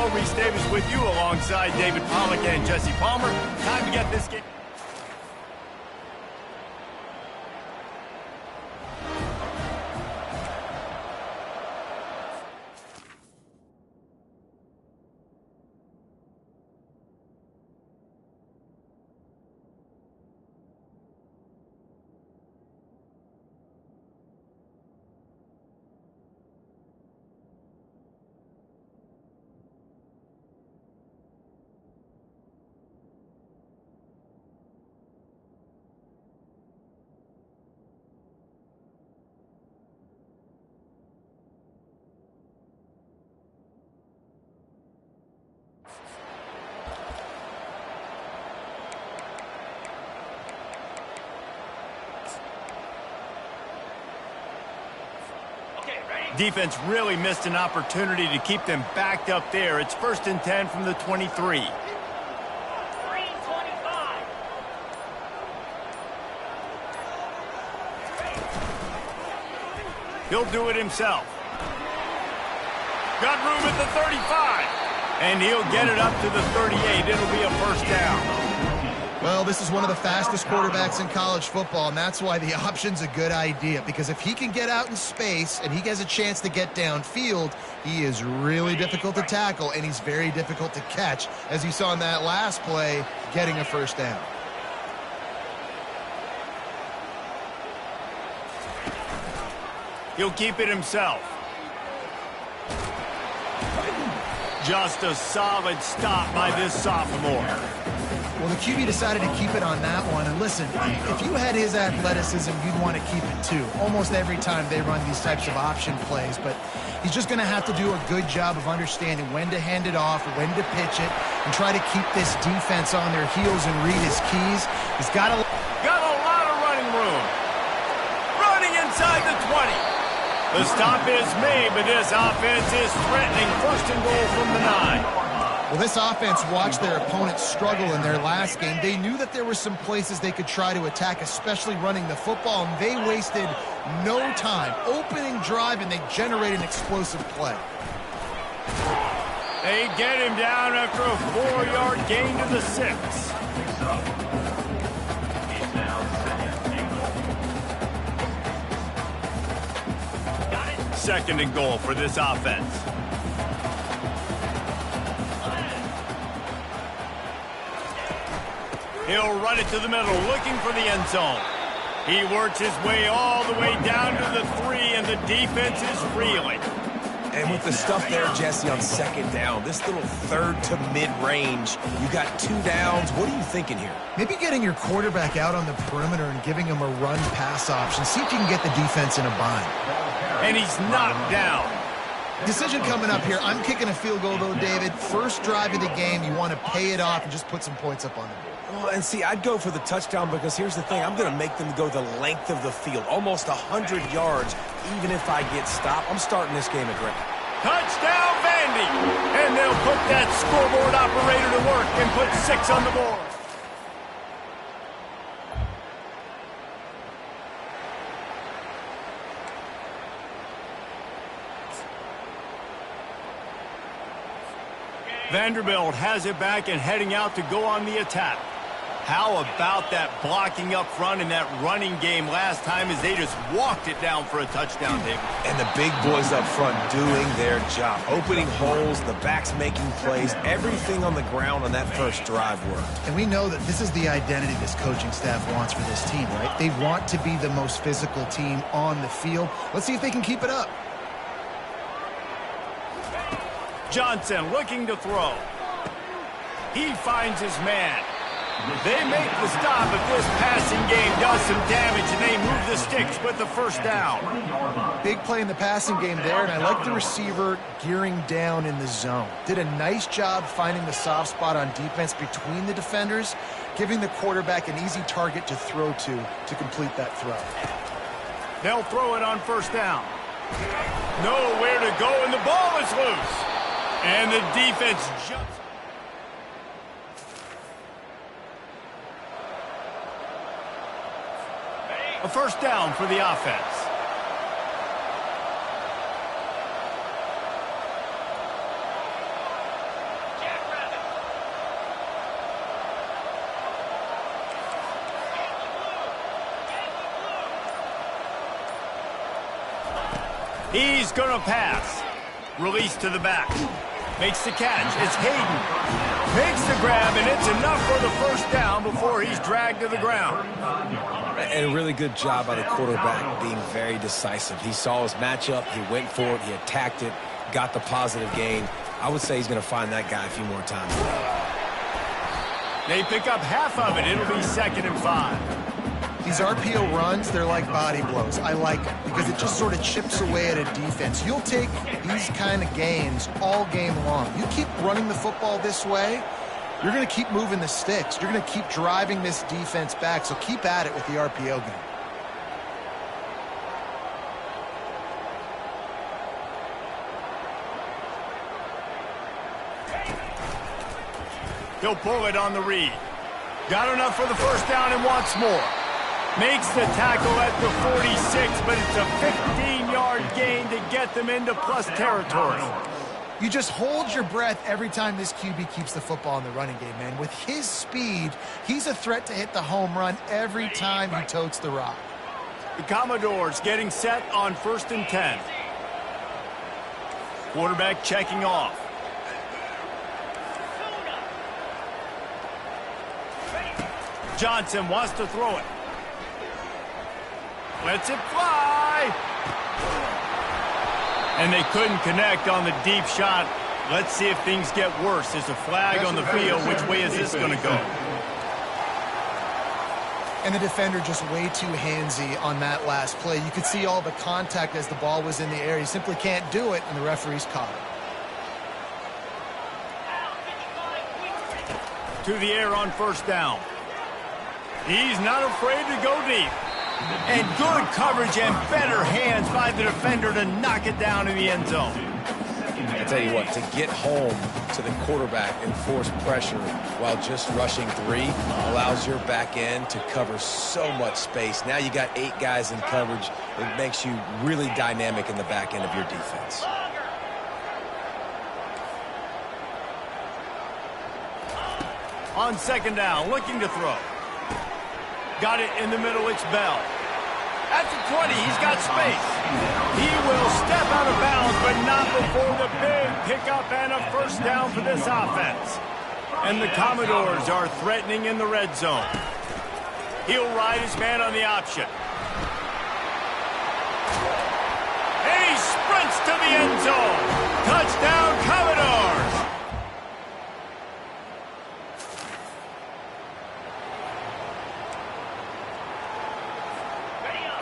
Hello, Reese Davis with you alongside David Pollack and Jesse Palmer. Time to get this game. Defense really missed an opportunity to keep them backed up there. It's 1st and 10 from the 23. 3:25. He'll do it himself. Got room at the 35. And he'll get it up to the 38. It'll be a 1st down. Well, this is one of the fastest quarterbacks in college football, and that's why the option's a good idea, because if he can get out in space and he has a chance to get downfield, he is really difficult to tackle, and he's very difficult to catch, as you saw in that last play, getting a 1st down. He'll keep it himself. Just a solid stop by this sophomore. Well, the QB decided to keep it on that one. And listen, if you had his athleticism, you'd want to keep it too. Almost every time they run these types of option plays. But he's just going to have to do a good job of understanding when to hand it off, when to pitch it, and try to keep this defense on their heels and read his keys. He's got a lot of running room. Running inside the 20. The stop is made, but this offense is threatening 1st and goal from the 9. Well, this offense watched their opponents struggle in their last game. They knew that there were some places they could try to attack, especially running the football, and they wasted no time. Opening drive, and they generate an explosive play. They get him down after a 4-yard gain to the 6. 2nd and goal for this offense. He'll run it to the middle, looking for the end zone. He works his way all the way down to the 3, and the defense is reeling. And with the stuff there, Jesse, on 2nd down, this little 3rd to mid-range, you got 2 downs. What are you thinking here? Maybe getting your quarterback out on the perimeter and giving him a run-pass option. See if you can get the defense in a bind. And he's knocked down. Decision coming up here. I'm kicking a field goal, though, David. First drive of the game, you want to pay it off and just put some points up on the board. Well, and see, I'd go for the touchdown because here's the thing. I'm going to make them go the length of the field, almost 100 yards. Even if I get stopped, I'm starting this game aggressive. Touchdown, Vandy! And they'll put that scoreboard operator to work and put 6 on the board. Vanderbilt has it back and heading out to go on the attack. How about that blocking up front and that running game last time as they just walked it down for a touchdown, David? And the big boys up front doing their job. Opening holes, the backs making plays, everything on the ground on that first drive worked. And we know that this is the identity this coaching staff wants for this team, right? They want to be the most physical team on the field. Let's see if they can keep it up. Johnson looking to throw. He finds his man. They make the stop if this passing game does some damage, and they move the sticks with the 1st down. Big play in the passing game there, and I like the receiver gearing down in the zone. Did a nice job finding the soft spot on defense between the defenders, giving the quarterback an easy target to throw to complete that throw. They'll throw it on 1st down. Nowhere to go, and the ball is loose. And the defense jumps. A 1st down for the offense. He's going to pass. Release to the back. Makes the catch. It's Hayden. Makes the grab, and it's enough for the first down before he's dragged to the ground. And a really good job by the quarterback being very decisive. He saw his matchup. He went for it. He attacked it. Got the positive gain. I would say he's going to find that guy a few more times. They pick up half of it. It'll be 2nd and 5. These RPO runs, they're like body blows. I like them because it just sort of chips away at a defense. You'll take these kind of gains all game long. You keep running the football this way, you're going to keep moving the sticks. You're going to keep driving this defense back, so keep at it with the RPO game. He'll pull it on the read. Got enough for the first down and wants more. Makes the tackle at the 46, but it's a 15-yard gain to get them into plus territory. You just hold your breath every time this QB keeps the football in the running game, man. With his speed, he's a threat to hit the home run every time he totes the rock. The Commodores getting set on 1st and 10. Quarterback checking off. Johnson wants to throw it. Lets it fly. And they couldn't connect on the deep shot. Let's see if things get worse. There's a flag on the field. Which way is this going to go? And the defender just way too handsy on that last play. You could see all the contact as the ball was in the air. He simply can't do it, and the referee's caught it. To the air on 1st down. He's not afraid to go deep. And good coverage and better hands by the defender to knock it down in the end zone. I tell you what, to get home to the quarterback and force pressure while just rushing 3 allows your back end to cover so much space. Now you got 8 guys in coverage. It makes you really dynamic in the back end of your defense. On 2nd down, looking to throw. Got it in the middle, it's Bell. At the 20, he's got space. He will step out of bounds, but not before the big pickup and a first down for this offense. And the Commodores are threatening in the red zone. He'll ride his man on the option. And he sprints to the end zone. Touchdown, Commodores!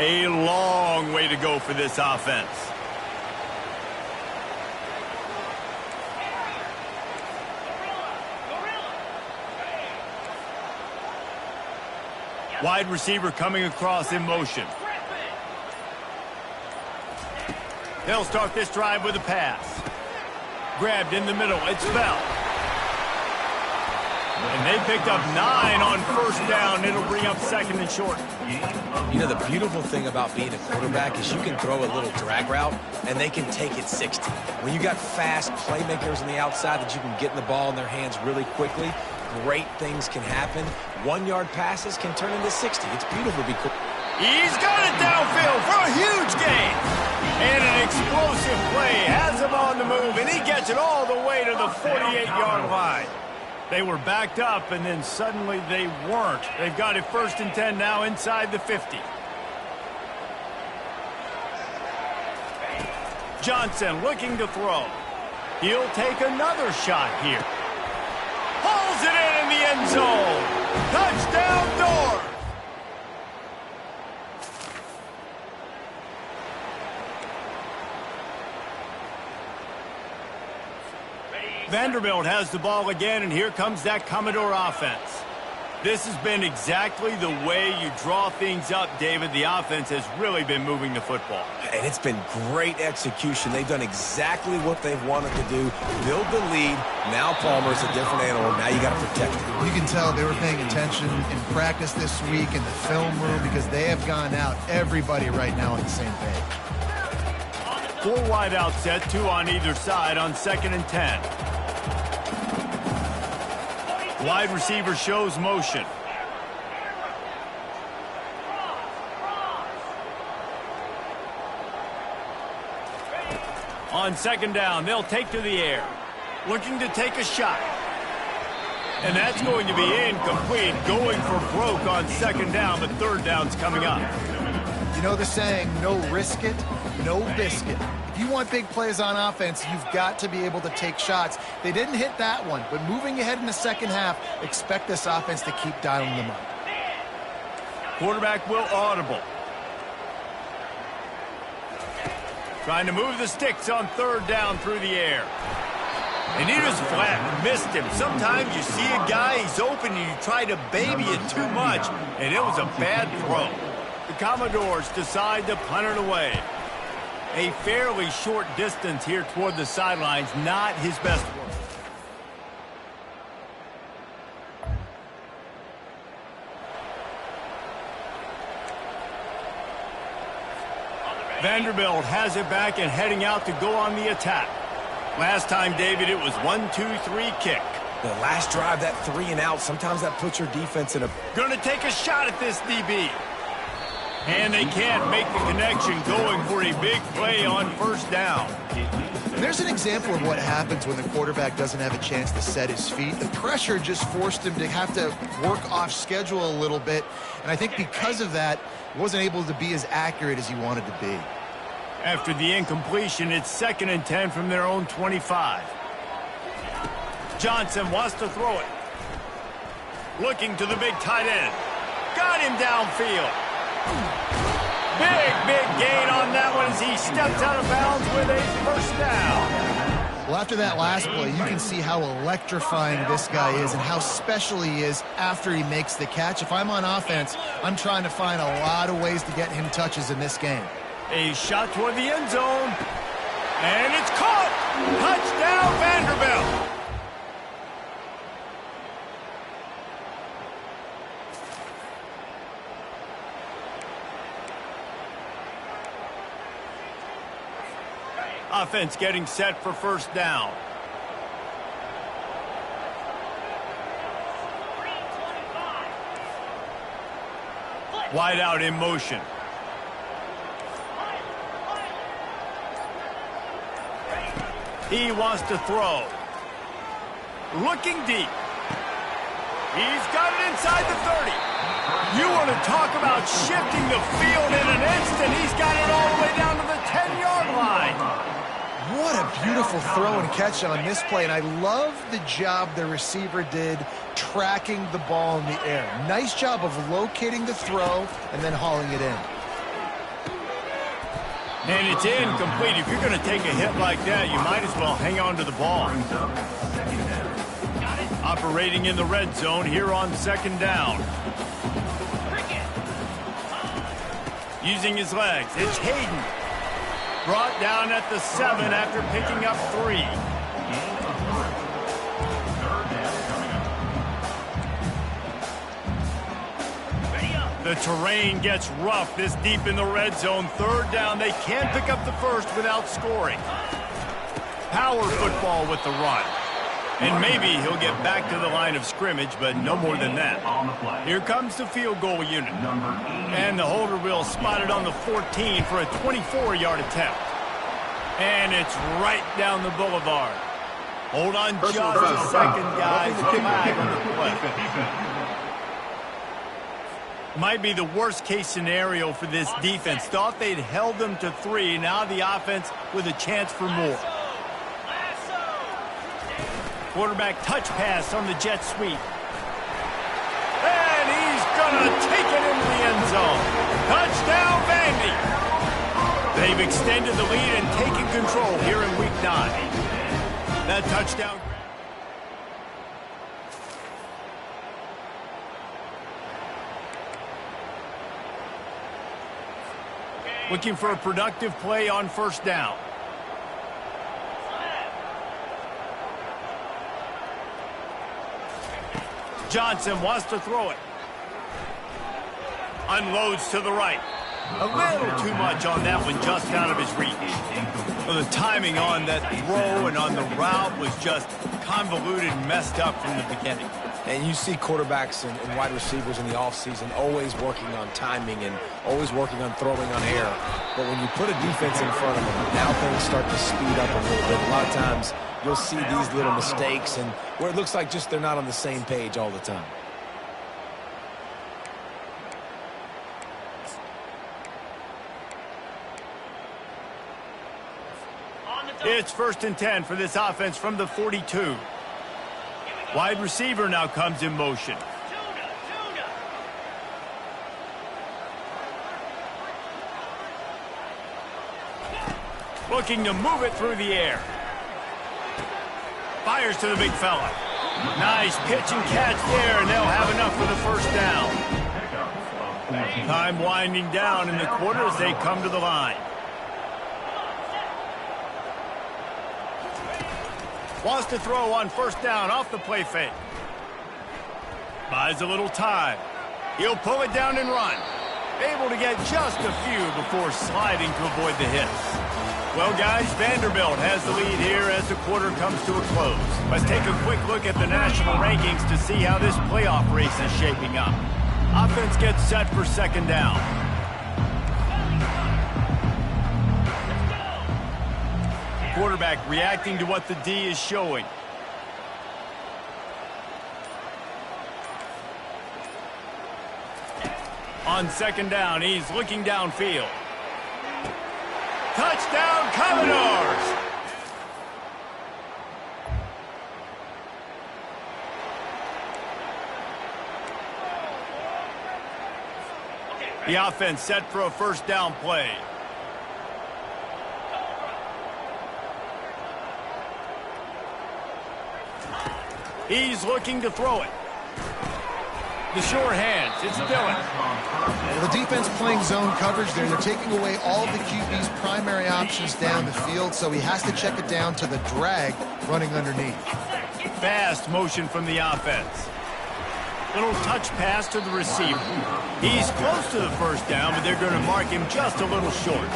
A long way to go for this offense. Wide receiver coming across in motion. They'll start this drive with a pass. Grabbed in the middle. It's Bell. And they picked up 9 on 1st down. It'll bring up 2nd and short. You know, the beautiful thing about being a quarterback is you can throw a little drag route, and they can take it 60. When you got fast playmakers on the outside that you can get in the ball in their hands really quickly, great things can happen. 1-yard passes can turn into 60. It's beautiful to be cool. He's got it downfield for a huge gain. And an explosive play has him on the move, and he gets it all the way to the 48-yard line. They were backed up, and then suddenly they weren't. They've got it 1st and 10 now inside the 50. Johnson looking to throw. He'll take another shot here. Hauls it in the end zone. Touchdown, Dores. Vanderbilt has the ball again, and here comes that Commodore offense. This has been exactly the way you draw things up, David. The offense has really been moving the football. And it's been great execution. They've done exactly what they've wanted to do. Build the lead. Now Palmer's a different animal. Now you got to protect it. You can tell they were paying attention in practice this week in the film room because they have gone out, everybody right now on the same page. 4 wide out set, 2 on either side on 2nd and 10. Wide receiver shows motion. On second down, they'll take to the air. Looking to take a shot. And that's going to be incomplete. Going for broke on second down, but third down's coming up. You know the saying, no risk it, no biscuit. If you want big plays on offense, you've got to be able to take shots. They didn't hit that one, but moving ahead in the second half, expect this offense to keep dialing them up. Quarterback will audible. Trying to move the sticks on third down through the air. And he just flat missed him. Sometimes you see a guy, he's open, and you try to baby it too much, and it was a bad throw. The Commodores decide to punt it away. A fairly short distance here toward the sidelines, not his best work. Vanderbilt has it back and heading out to go on the attack. Last time, David, it was 1-2-3 kick. The last drive, that 3 and out, sometimes that puts your defense in a... Going to take a shot at this DB. And they can't make the connection, going for a big play on first down. And there's an example of what happens when the quarterback doesn't have a chance to set his feet. The pressure just forced him to have to work off schedule a little bit. And I think because of that, he wasn't able to be as accurate as he wanted to be. After the incompletion, it's 2nd and 10 from their own 25. Johnson wants to throw it. Looking to the big tight end. Got him downfield. Big gain on that one as he steps out of bounds with a first down. Well, after that last play, you can see how electrifying this guy is and how special he is after he makes the catch. If I'm on offense, I'm trying to find a lot of ways to get him touches in this game. A shot toward the end zone. And it's caught. Touchdown, Vanderbilt. Offense getting set for first down. Wide out in motion. He wants to throw. Looking deep. He's got it inside the 30. You want to talk about shifting the field in an instant. He's got it all the way down to the 10-yard line. What a beautiful throw and catch on this play, and I love the job the receiver did tracking the ball in the air. Nice job of locating the throw and then hauling it in. And it's incomplete. If you're going to take a hit like that, you might as well hang on to the ball. Operating in the red zone here on second down. Using his legs, it's Hayden. Brought down at the 7 after picking up 3. The terrain gets rough this deep in the red zone. Third down, they can't pick up the first without scoring. Power football with the run. And maybe he'll get back to the line of scrimmage, but no more than that. Here comes the field goal unit. And the holder will spot it on the 14 for a 24-yard attempt. And it's right down the boulevard. Hold on just a second, guys. Flag on the play. Might be the worst-case scenario for this defense. Thought they'd held them to 3. Now the offense with a chance for more. Quarterback touch pass on the jet sweep. And he's going to take it into the end zone. Touchdown, Vandy. They've extended the lead and taken control here in Week 9. That touchdown. Looking for a productive play on first down. Johnson wants to throw it. Unloads to the right. A little too much on that one, just out of his reach. Well, the timing on that throw and on the route was just convoluted and messed up from the beginning. And you see quarterbacks and wide receivers in the offseason always working on timing and always working on throwing on air. But when you put a defense in front of them, now things start to speed up a little bit. A lot of times you'll see these little mistakes and where it looks like just they're not on the same page all the time. It's 1st and 10 for this offense from the 42. Wide receiver now comes in motion. Looking to move it through the air. Fires to the big fella. Nice pitch and catch there, and they'll have enough for the first down. Time winding down in the quarter as they come to the line. Wants to throw on 1st down off the play fake. Buys a little time. He'll pull it down and run. Able to get just a few before sliding to avoid the hits. Well, guys, Vanderbilt has the lead here as the quarter comes to a close. Let's take a quick look at the national rankings to see how this playoff race is shaping up. Offense gets set for 2nd down. Quarterback reacting to what the D is showing. On 2nd down, he's looking downfield. Touchdown, Commodores! The offense set for a 1st down play. He's looking to throw it. The sure hands, it's Dillon. Well, the defense playing zone coverage there. They're taking away all of the QB's primary options down the field, so he has to check it down to the drag running underneath. Fast motion from the offense. Little touch pass to the receiver. He's close to the 1st down, but they're going to mark him just a little short.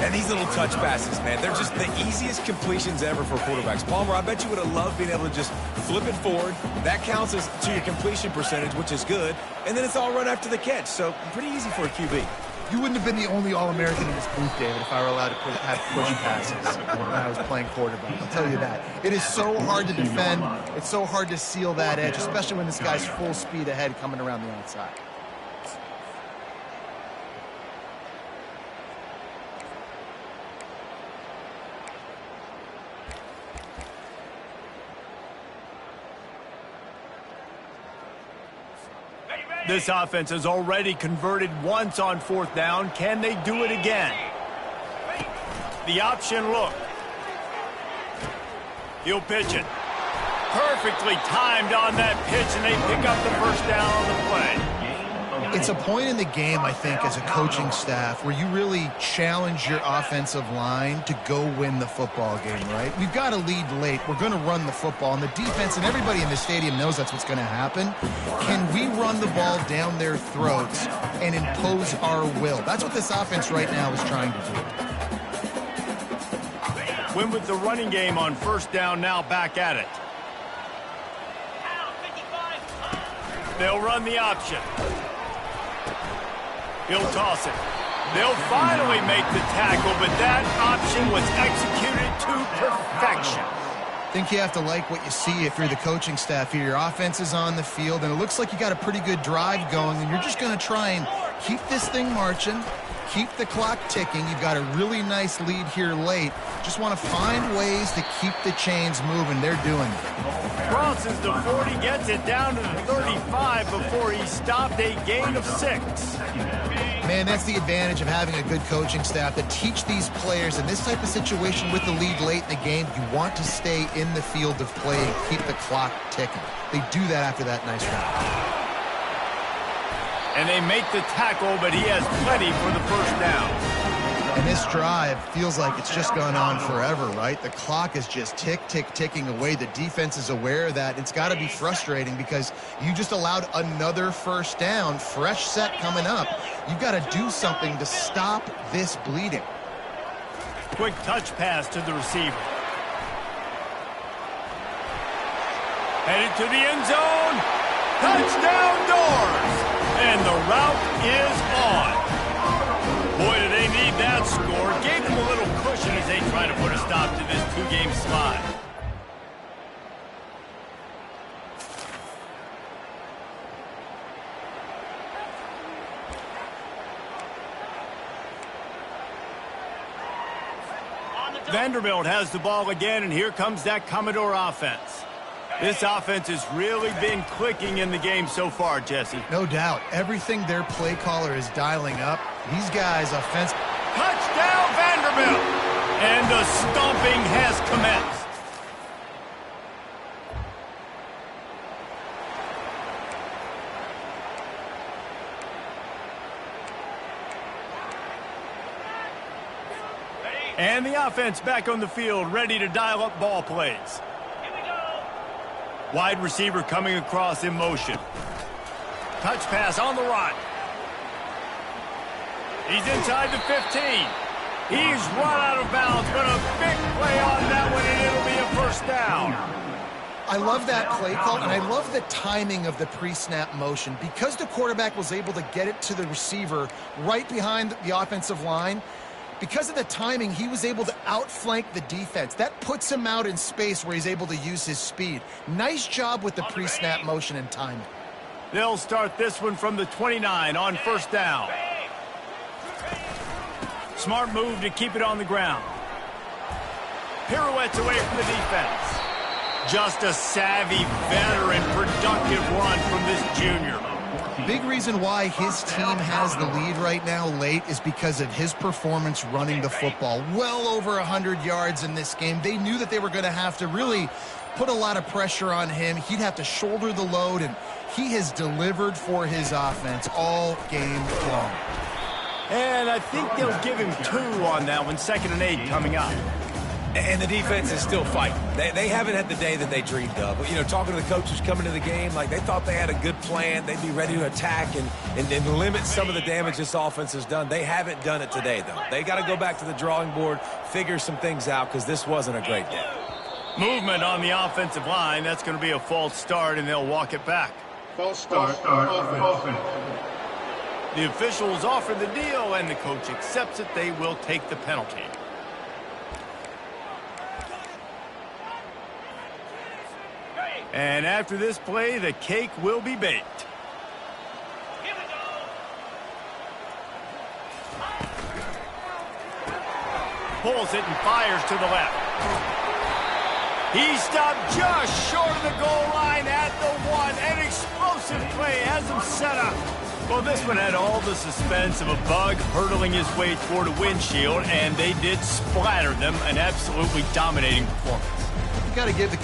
And these little touch passes, man, they're just the easiest completions ever for quarterbacks. Palmer, I bet you would have loved being able to just flip it forward. That counts as to your completion percentage, which is good. And then it's all run after the catch, so pretty easy for a QB. You wouldn't have been the only All-American in this booth, David, if I were allowed to have push passes when I was playing quarterback. I'll tell you that. It is so hard to defend. It's so hard to seal that edge, especially when this guy's full speed ahead coming around the outside. This offense has already converted once on 4th down. Can they do it again? The option look. He'll pitch it. Perfectly timed on that pitch, and they pick up the 1st down on the play. It's a point in the game, I think, as a coaching staff, where you really challenge your offensive line to go win the football game, right? We've got to lead late. We're going to run the football, and the defense and everybody in the stadium knows that's what's going to happen. Can we run the ball down their throats and impose our will? That's what this offense right now is trying to do. Win with the running game on 1st down, now back at it. They'll run the option. He'll toss it. They'll finally make the tackle, but that option was executed to perfection. I think you have to like what you see if you're the coaching staff here. Your offense is on the field, and it looks like you got a pretty good drive going, and you're just going to try and keep this thing marching, keep the clock ticking. You've got a really nice lead here late. Just want to find ways to keep the chains moving. They're doing it. Crosses the 40, gets it down to the 35 before he stopped, a gain of 6. Man, that's the advantage of having a good coaching staff that teach these players in this type of situation with the lead late in the game. You want to stay in the field of play and keep the clock ticking. They do that after that nice run. And they make the tackle, but he has plenty for the 1st down. And this drive feels like it's just gone on forever, right? The clock is just ticking away. The defense is aware of that. It's got to be frustrating because you just allowed another first down, fresh set coming up. You've got to do something to stop this bleeding. Quick touch pass to the receiver. Headed to the end zone. Touchdown doors. And the route is on. Boy, do they need that score. Gave them a little cushion as they try to put a stop to this two-game slide. Vanderbilt has the ball again, and here comes that Commodore offense. This offense has really been clicking in the game so far, Jesse. No doubt. Everything their play caller is dialing up. These guys offense. Touchdown, Vanderbilt! And the stomping has commenced. And the offense back on the field, ready to dial up ball plays. Wide receiver coming across in motion. Touch pass on the run. He's inside the 15. He's run out of bounds, but a big play on that one, and it'll be a first down. I love that play call, and I love the timing of the pre-snap motion. Because the quarterback was able to get it to the receiver right behind the offensive line, because of the timing, he was able to outflank the defense. That puts him out in space where he's able to use his speed. Nice job with the pre-snap motion and timing. They'll start this one from the 29 on first down. Smart move to keep it on the ground. Pirouettes away from the defense. Just a savvy, veteran, productive run from this junior. Big reason why his team has the lead right now late is because of his performance running the football. Well over 100 yards in this game. They knew that they were going to have to really put a lot of pressure on him. He'd have to shoulder the load, and he has delivered for his offense all game long. And I think they'll give him 2 on that one. 2nd and 8 coming up. And the defense is still fighting. They haven't had the day that they dreamed of. But, you know, talking to the coaches coming to the game, like they thought they had a good plan. They'd be ready to attack and limit some of the damage this offense has done. They haven't done it today, though. They got to go back to the drawing board, figure some things out, because this wasn't a great day. Movement on the offensive line. That's going to be a false start, and they'll walk it back. False start. Offense. The officials offer the deal, and the coach accepts it. They will take the penalty. And after this play, the cake will be baked. Pulls it and fires to the left. He stopped just short of the goal line at the 1. An explosive play has him set up. Well, this one had all the suspense of a bug hurtling his way toward a windshield, and they did splatter them. An absolutely dominating performance. You got to give the